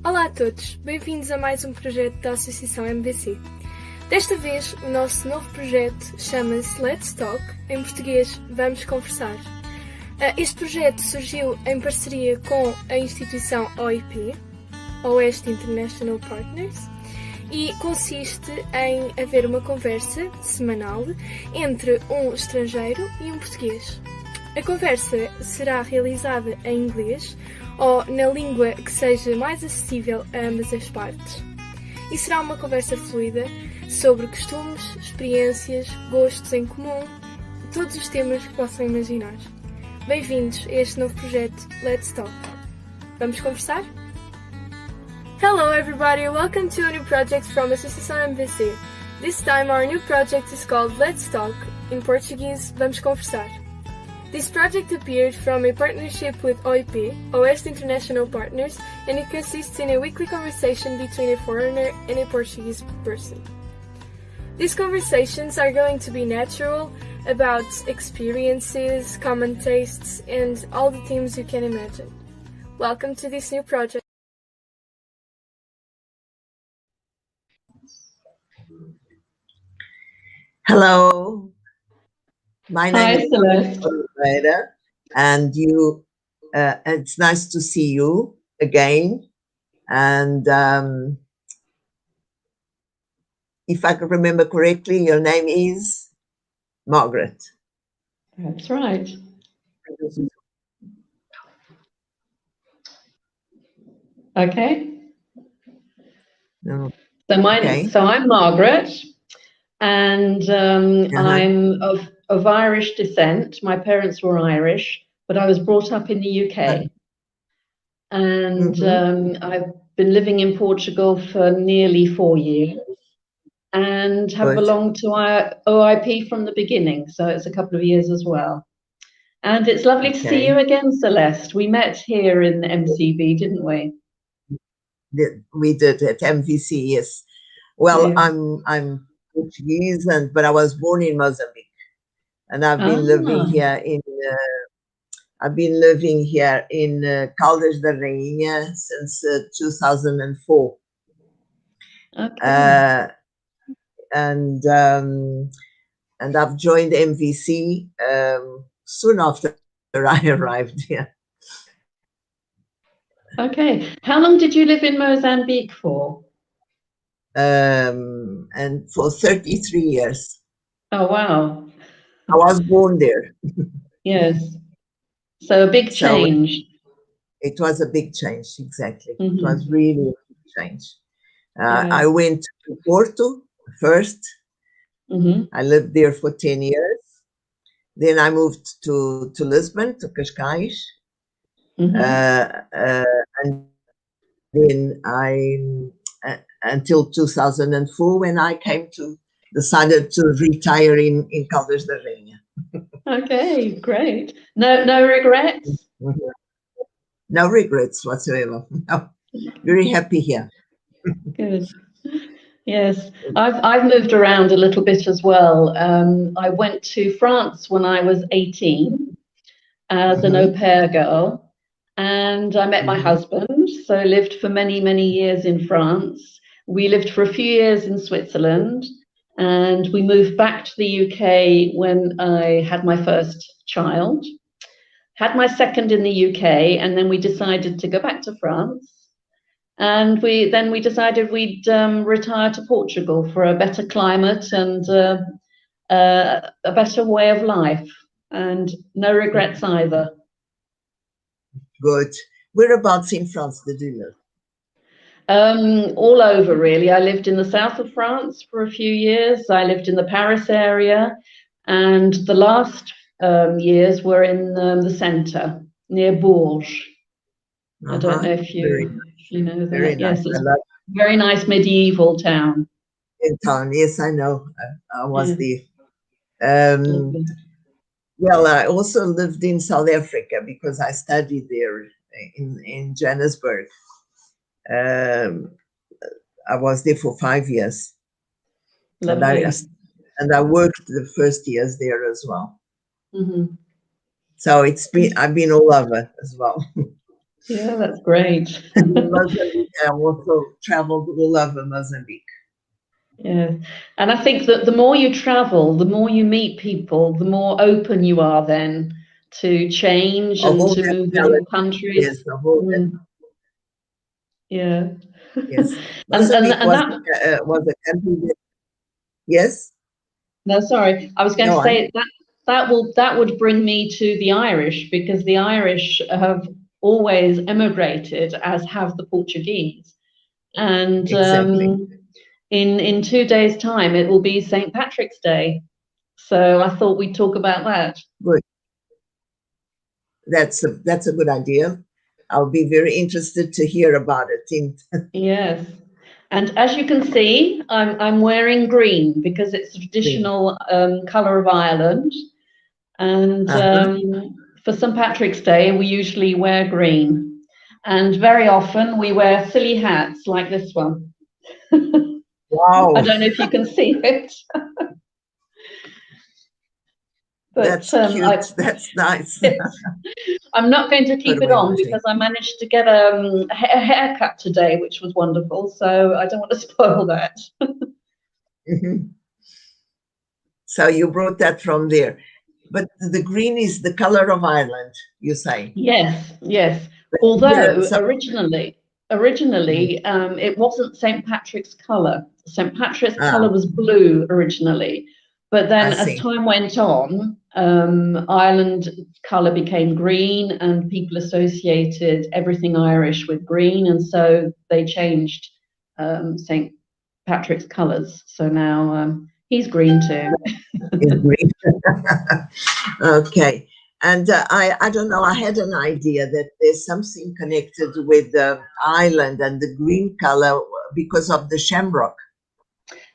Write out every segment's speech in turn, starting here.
Olá a todos, bem-vindos a mais um projeto da Associação MVC. Desta vez, o nosso novo projeto chama-se Let's Talk, em português, Vamos Conversar. Este projeto surgiu em parceria com a instituição OIP, Oeste International Partners, e consiste em haver uma conversa semanal entre um estrangeiro e um português. A conversa será realizada em inglês ou na língua que seja mais acessível a ambas as partes. E será uma conversa fluida sobre costumes, experiências, gostos em comum, todos os temas que possam imaginar. Bem-vindos a este novo projeto Let's Talk. Vamos conversar? Hello everybody, welcome to a new project from Associação MVC. This time our new project is called Let's Talk, in Portuguese, Vamos Conversar. This project appeared from a partnership with OIP, Oeste International Partners, and it consists in a weekly conversation between a foreigner and a Portuguese person. These conversations are going to be natural, about experiences, common tastes, and all the themes you can imagine. Welcome to this new project. Hello, my name is Celeste. Primeiro, and it's nice to see you again. And if I can remember correctly, your name is Margaret. That's right. Okay. No. So I'm Margaret, and I'm of Irish descent. My parents were Irish, but I was brought up in the UK. And I've been living in Portugal for nearly 4 years and have belonged to OIP from the beginning, so it's a couple of years as well. And it's lovely to see you again, Celeste. We met here in MCB, didn't we? We did at MVC, yes. Well, yeah. I'm Portuguese, but I was born in Mozambique, and I've been living here in Caldas da Rainha since 2004. Okay. And I've joined MVC soon after I arrived here. Okay. How long did you live in Mozambique for? And for 33 years. Oh, wow. I was born there. Yes. So a big change. It was a big change, exactly. It was really a big change. I went to Porto first. I lived there for 10 years. Then I moved to Lisbon, to Cascais. And then until 2004, when I decided to retire in Caldas da Rainha. Okay, great. No regrets? No regrets whatsoever. No. Very happy here. Good. Yes, I've moved around a little bit as well. I went to France when I was 18 as an au pair girl, and I met my husband, so lived for many, many years in France. We lived for a few years in Switzerland, and we moved back to the UK when I had my first child, had my second in the UK, and then we decided to go back to France. And we decided we'd retire to Portugal for a better climate and a better way of life, and no regrets either. Good. Whereabouts in France did you live? All over, really. I lived in the south of France for a few years. I lived in the Paris area, and the last years were in the centre, near Bourges. I don't know if you know that. Very nice. Yes, it's a very nice medieval town. Yes, I know. I was there. Well, I also lived in South Africa because I studied there in Johannesburg. I was there for 5 years. And I worked the first years there as well. So I've been all over as well. Yeah, that's great. Mozambique, I also traveled all over Mozambique. Yeah, and I think that the more you travel, the more you meet people, the more open you are then to change and to move in countries. Yes, the whole Yeah. yes. and Mozambique was that a country that, yes. no, sorry, I was going to say that would bring me to the Irish, because the Irish have always emigrated, as have the Portuguese, and Exactly. in 2 days' time it will be St. Patrick's Day, so I thought we'd talk about that. Good. That's a good idea. I'll be very interested to hear about it. Yes. And as you can see, I'm wearing green because it's the traditional colour of Ireland. And for St. Patrick's Day, we usually wear green. And very often we wear silly hats like this one. Wow. I don't know if you can see it. But, that's cute. That's nice. I'm not going to keep it on because I managed to get a haircut today, which was wonderful. So I don't want to spoil that. Mm-hmm. So you brought that from there. But the green is the color of Ireland, you say? Yes, yes. Although originally, it wasn't St. Patrick's colour. St. Patrick's colour was blue originally. But then as time went on, Ireland colour became green, and people associated everything Irish with green. And so they changed St. Patrick's colours. So now he's green too. He's green. Okay. And I don't know, I had an idea that there's something connected with the island and the green color because of the shamrock.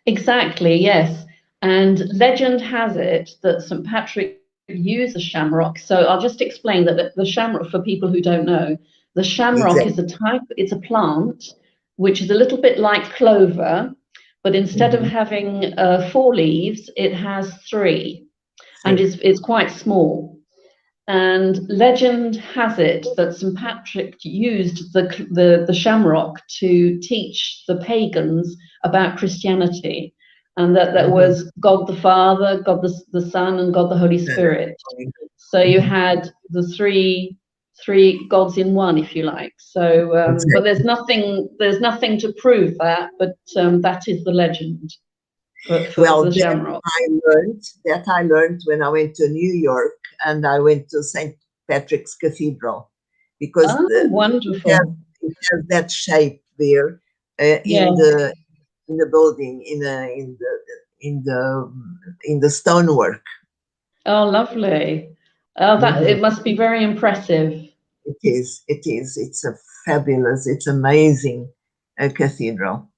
Exactly, yes. And legend has it that St. Patrick used the shamrock. So I'll just explain that the shamrock, for people who don't know, the shamrock is a type, it's a plant which is a little bit like clover, but instead of having 4 leaves, it has 3, and it's quite small. And legend has it that St. Patrick used the shamrock to teach the pagans about Christianity, and that was God the Father, God the Son, and God the Holy Spirit. So you had the three gods in one, if you like. So, but there's nothing to prove that, but that is the legend for the shamrock. I learned when I went to New York and I went to St. Patrick's Cathedral, because wonderful. It has that shape there in the building, in the stonework. Oh, lovely. Oh, it must be very impressive. It is. It's a fabulous, it's amazing cathedral.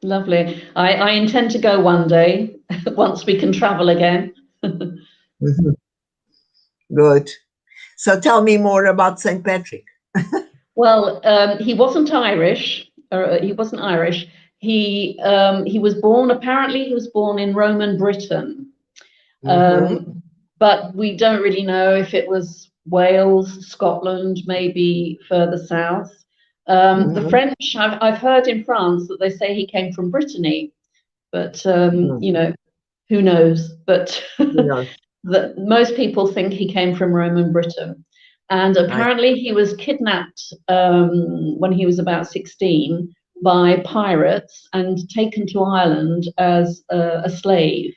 Lovely. I intend to go one day, once we can travel again. Good. So tell me more about St. Patrick. Well, he wasn't Irish. He wasn't Irish. He was born, apparently he was born in Roman Britain. But we don't really know if it was Wales, Scotland, maybe further south. The French, I've heard in France that they say he came from Brittany, but you know, who knows? But most people think he came from Roman Britain. And apparently he was kidnapped when he was about 16 by pirates and taken to Ireland as a slave.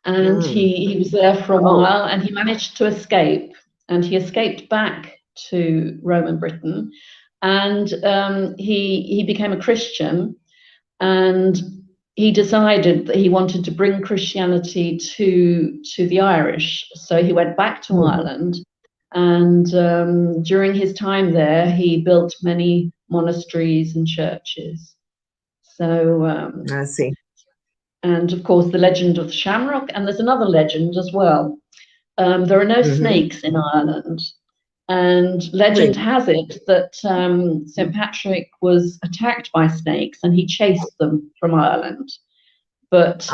And he was there for a while, and he managed to escape. And he escaped back to Roman Britain, and he became a Christian, and he decided that he wanted to bring Christianity to the Irish. So he went back to Ireland, and during his time there, he built many monasteries and churches. So I see. And of course, the legend of the shamrock, and there's another legend as well. There are no snakes in Ireland, and legend has it that St. Patrick was attacked by snakes and he chased them from Ireland. But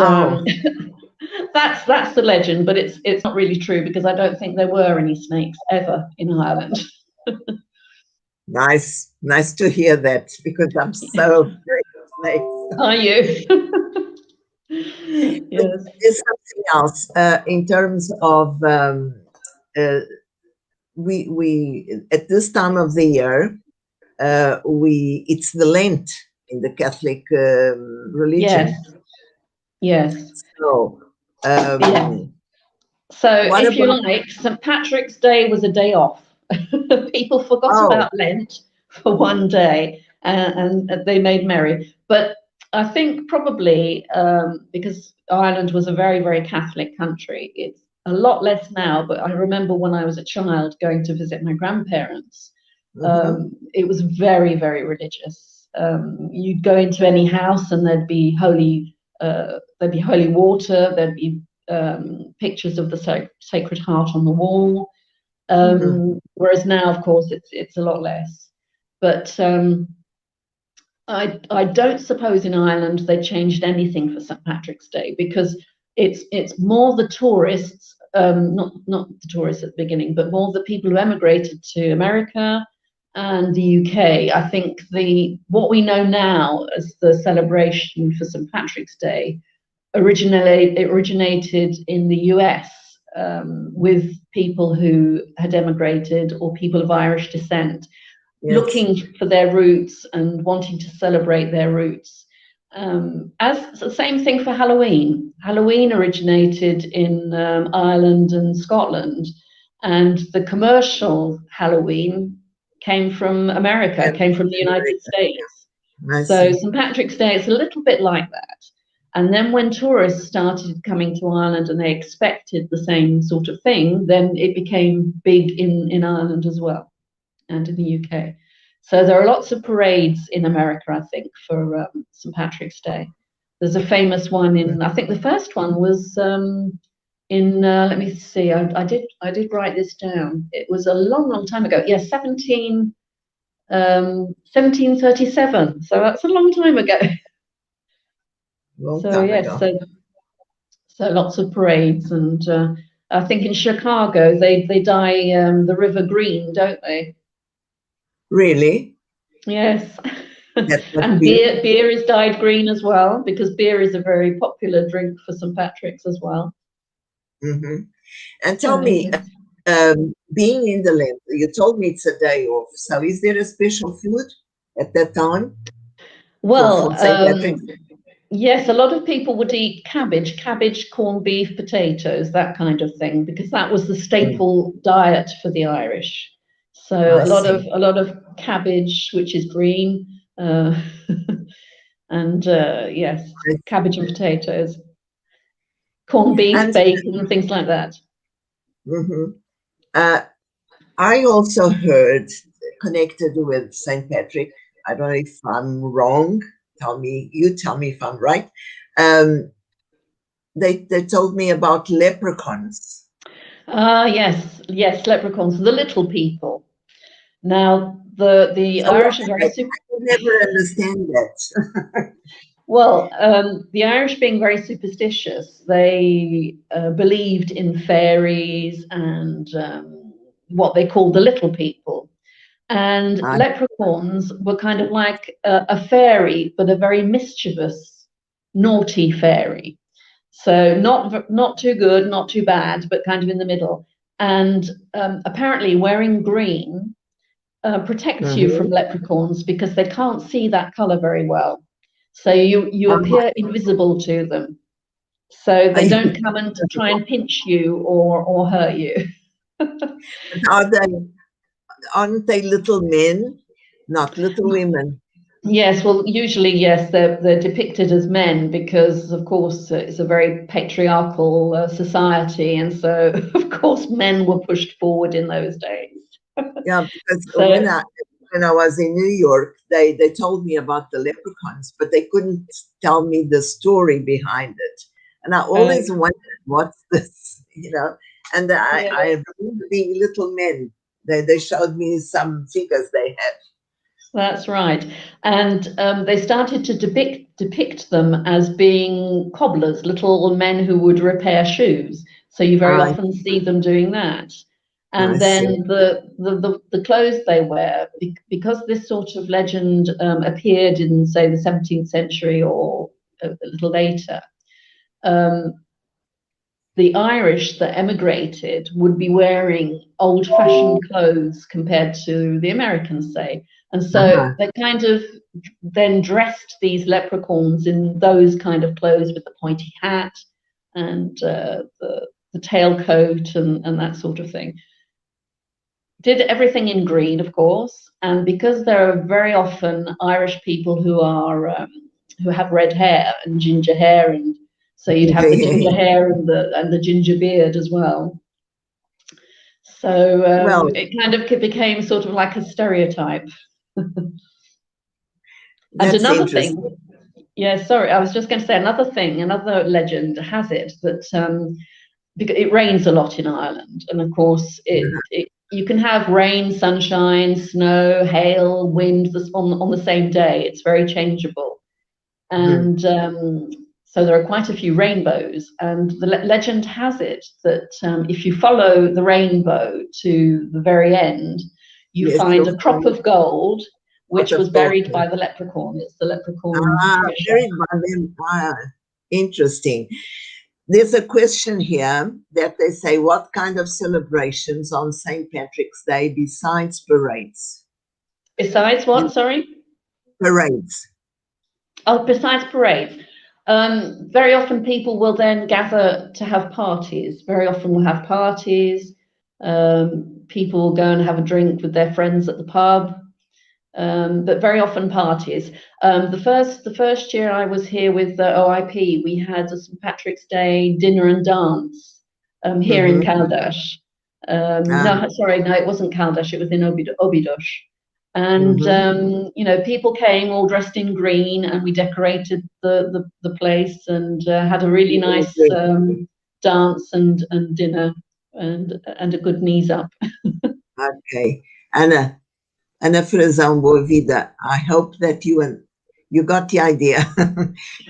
that's the legend, but it's not really true, because I don't think there were any snakes ever in Ireland. Nice to hear that, because I'm so afraid of snakes. Are you? Yes. There's something else in terms of we at this time of the year it's the Lent in the Catholic religion. Yes. So Yes. So if you like, St. Patrick's Day was a day off. People forgot about Lent for one day, and they made merry. But I think probably because Ireland was a very, very Catholic country, it's a lot less now. But I remember when I was a child going to visit my grandparents, it was very, very religious. You'd go into any house and there'd be holy water, there'd be pictures of the Sacred Heart on the wall. Whereas now, of course, it's a lot less. But I don't suppose in Ireland they changed anything for St. Patrick's Day, because it's more the tourists, not the tourists at the beginning, but more the people who emigrated to America and the UK. I think what we know now as the celebration for St. Patrick's Day originated in the US with people who had emigrated or people of Irish descent, looking for their roots and wanting to celebrate their roots. As the same thing for Halloween. Halloween originated in Ireland and Scotland, and the commercial Halloween came from America, came from the United States. So St. Patrick's Day is a little bit like that. And then when tourists started coming to Ireland and they expected the same sort of thing, then it became big in Ireland as well, and in the UK. So there are lots of parades in America, I think, for St. Day. There's a famous one in, I think the first one was in, let me see, I did write this down. It was a long, long time ago. Yeah, 1737. So that's a long time ago. So lots of parades, and I think in Chicago they dye the river green, don't they? Really? Yes. And beer is dyed green as well, because beer is a very popular drink for St. Patrick's as well. And tell me, being in the Lent, you told me it's a day off. So is there a special food at that time? Well, yes, a lot of people would eat cabbage, corned beef, potatoes, that kind of thing, because that was the staple diet for the Irish. So a lot of cabbage, which is green, and yes, cabbage and potatoes, corned beef, bacon, and things like that. I also heard, connected with St. Patrick, I don't know if I'm wrong, you tell me if I'm right. They told me about leprechauns. Yes, leprechauns, the little people. Now, the Irish are very super. I never understand that. Well, the Irish, being very superstitious, they believed in fairies and what they called the little people. And leprechauns were kind of like a fairy, but a very mischievous, naughty fairy. So not too good, not too bad, but kind of in the middle. And apparently wearing green protects you from leprechauns, because they can't see that color very well. So you appear invisible to them. So they don't come and try and pinch you or hurt you. Aren't they little men, not little women? Yes, well, usually, yes, they're depicted as men, because, of course, it's a very patriarchal society. And so, of course, men were pushed forward in those days. Yeah, because when I was in New York, they told me about the leprechauns, but they couldn't tell me the story behind it. And I always wondered, what's this, And I remember being little men. They showed me some figures they had. That's right. And they started to depict them as being cobblers, little men who would repair shoes. So you very often see them doing that. And then the clothes they wear, because this sort of legend appeared in, say, the 17th century or a little later, the Irish that emigrated would be wearing old-fashioned clothes compared to the Americans, say. And so they kind of then dressed these leprechauns in those kind of clothes with the pointy hat and the tailcoat and that sort of thing. Did everything in green, of course, and because there are very often Irish people who are who have red hair and ginger hair, and so you'd have the ginger hair and the ginger beard as well. So it kind of became sort of like a stereotype. And another thing, yeah, sorry, I was just going to say another thing. Another legend has it that because it rains a lot in Ireland, and of course you can have rain, sunshine, snow, hail, wind on the same day. It's very changeable. And so there are quite a few rainbows. And the legend has it that if you follow the rainbow to the very end, you find a crop of gold, which was buried by the leprechaun. It's the leprechaun. Buried by them. Interesting. There's a question here that they say, what kind of celebrations on St. Patrick's Day besides parades? Besides what, sorry? Parades. Oh, besides parades. Very often people will then gather to have parties. Very often we'll have parties. People will go and have a drink with their friends at the pub. But very often parties. The first year I was here with the OIP, we had a St. Patrick's Day dinner and dance here in Caldash. No, it wasn't Caldash, it was in Obidosh. And you know, people came all dressed in green, and we decorated the place and had a really nice dance and dinner and a good knees up. Okay, Ana Frazão, boa vida. I hope that you got the idea.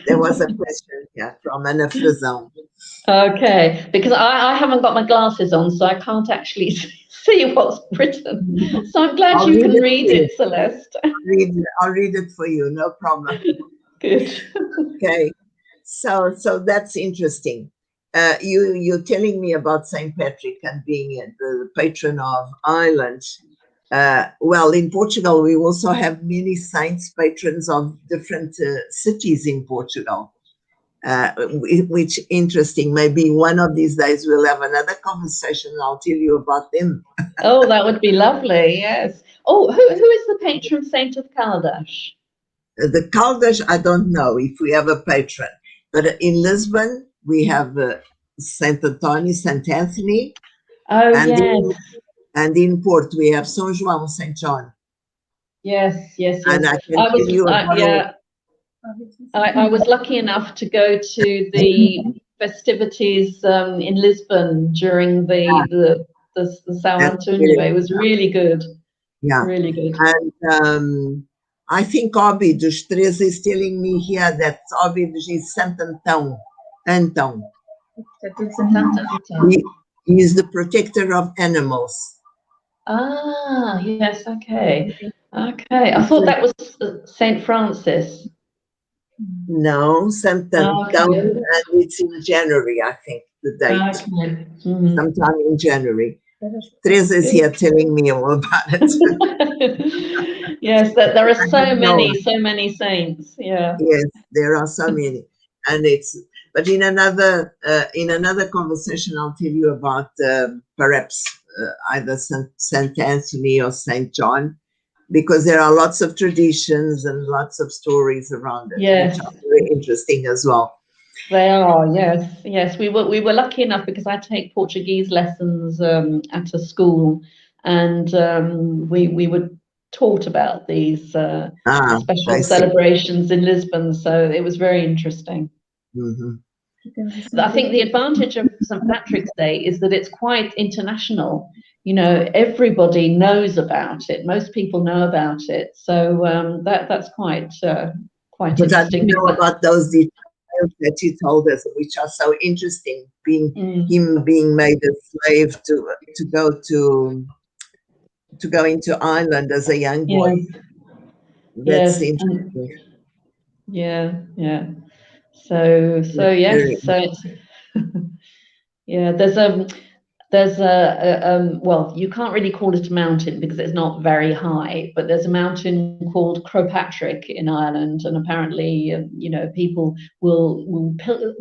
There was a question here from Ana Frazão. Okay, because I haven't got my glasses on, so I can't actually see what's written. So I'm glad you can read it, Celeste. I'll read it for you, no problem. Good. Okay, so that's interesting. You're telling me about St. Patrick and being the patron of Ireland. Well, in Portugal, we also have many saints, patrons of different cities in Portugal, which interesting. Maybe one of these days we'll have another conversation and I'll tell you about them. Oh, that would be lovely, yes. Oh, who is the patron saint of Caldash? The Caldash, I don't know if we have a patron, but in Lisbon, we have Saint Antonio, Saint Anthony. Oh, yes. And in Port, we have São João, Saint John. Yes. And I can tell you about I was lucky enough to go to the festivities in Lisbon during the São Antonio. It was really good. Yeah. Really good. And I think Óbidos, Teresa is telling me here that Óbidos is Saint Antão. He is the protector of animals. Ah, yes, okay. I thought that was Saint Francis. No, Saint Antão, and it's in January, I think, the date. Okay. Sometime in January. Teresa is here telling me all about it. Yes, there are so many saints. Yeah. Yes, there are so many, and but in another conversation, I'll tell you about perhaps either Saint Anthony or Saint John, because there are lots of traditions and lots of stories around it, yes, which are very interesting as well. They are, yes. We were lucky enough because I take Portuguese lessons at a school, and we were taught about these special celebrations in Lisbon. So it was very interesting. I think the advantage of St. Patrick's Day is that it's quite international. You know, everybody knows about it. Most people know about it. So that's quite interesting. But I don't know about those details tales that he told us, which are so interesting. Him being made a slave to go into Ireland as a young boy. That's interesting. Yeah. So yes. So it's, yeah. There's a well, you can't really call it a mountain because it's not very high, but there's a mountain called Croagh in Ireland, and apparently, people will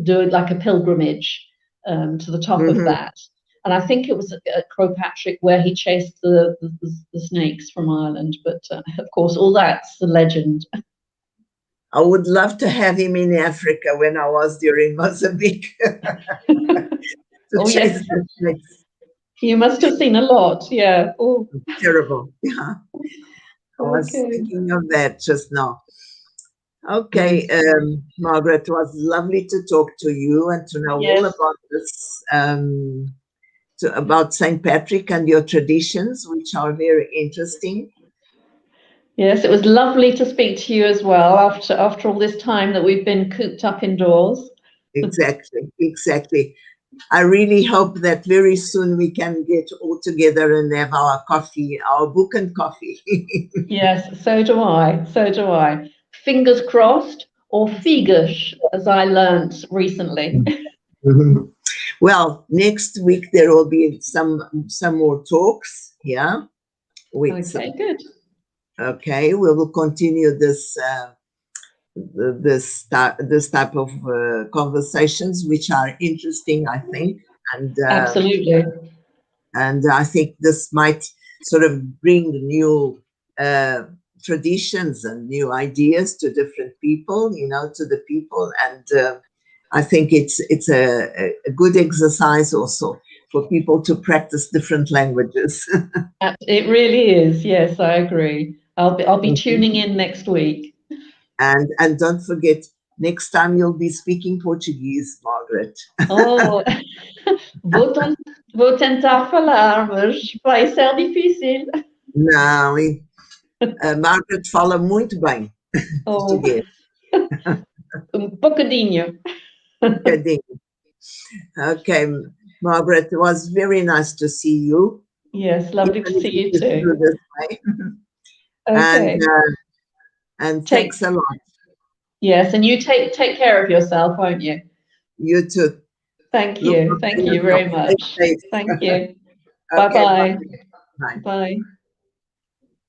do it like a pilgrimage to the top of that. And I think it was at Croagh where he chased the snakes from Ireland, but of course, all that's a legend. I would love to have him in Africa when I was during Mozambique. Yes. You must have seen a lot, yeah. Oh. Terrible, yeah. I was thinking of that just now. Okay, Margaret, it was lovely to talk to you and to know all about this, about St. Patrick and your traditions, which are very interesting. Yes, it was lovely to speak to you as well after all this time that we've been cooped up indoors. Exactly. I really hope that very soon we can get all together and have our coffee, our book and coffee. Yes, so do I. Fingers crossed, or figures, as I learnt recently. Well, next week there will be some more talks. Yeah. Okay, good. Okay, we will continue this type of conversations, which are interesting, I think, and absolutely. And I think this might sort of bring new traditions and new ideas to different people, to the people, and I think it's a good exercise also for people to practice different languages. It really is. Yes, I agree. I'll be tuning in next week. And don't forget, next time you'll be speaking Portuguese, Margaret. Oh, vou tentar falar, mas vai ser difícil. Não, Margaret fala muito bem português. Bocadinho. Okay, Margaret, it was very nice to see you. Yes, lovely to see you too. This way. Okay. And thanks a lot. Yes, and you take care of yourself, won't you? You too. Thank you. Thank you very much. Thank you. Okay, Bye-bye. bye. Bye.